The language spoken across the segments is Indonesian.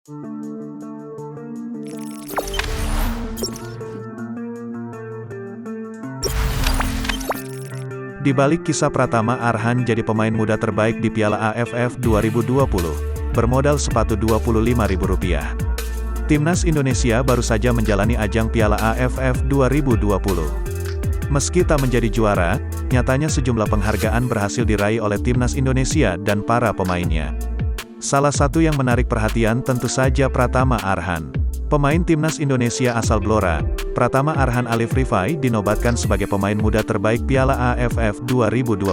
Di balik kisah Pratama Arhan jadi pemain muda terbaik di Piala AFF 2020, bermodal sepatu Rp25.000. Timnas Indonesia baru saja menjalani ajang Piala AFF 2020. Meski tak menjadi juara, nyatanya sejumlah penghargaan berhasil diraih oleh Timnas Indonesia dan para pemainnya. Salah satu yang menarik perhatian tentu saja Pratama Arhan. Pemain Timnas Indonesia asal Blora, Pratama Arhan Alif Rifai dinobatkan sebagai pemain muda terbaik Piala AFF 2020.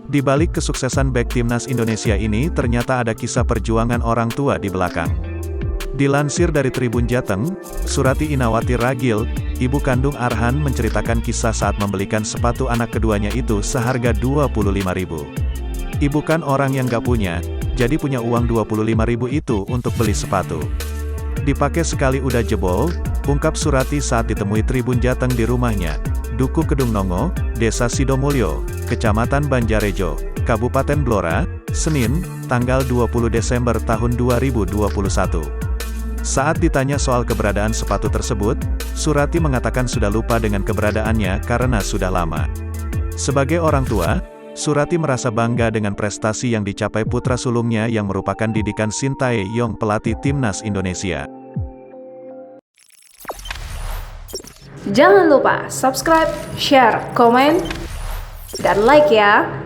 Di balik kesuksesan bek Timnas Indonesia ini ternyata ada kisah perjuangan orang tua di belakang. Dilansir dari Tribun Jateng, Surati Inawati Ragil, ibu kandung Arhan menceritakan kisah saat membelikan sepatu anak keduanya itu seharga Rp25.000. Ibu kan orang yang gak punya, jadi punya uang Rp25.000 itu untuk beli sepatu. Dipakai sekali udah jebol, ungkap Surati saat ditemui Tribun Jateng di rumahnya, Duku Kedung Nongo, Desa Sidomulyo, Kecamatan Banjarejo, Kabupaten Blora, Senin, tanggal 20 Desember tahun 2021. Saat ditanya soal keberadaan sepatu tersebut, Surati mengatakan sudah lupa dengan keberadaannya karena sudah lama. Sebagai orang tua, Surati merasa bangga dengan prestasi yang dicapai putra sulungnya yang merupakan didikan Sintayong pelatih Timnas Indonesia. Jangan lupa subscribe, share, komen, dan like ya!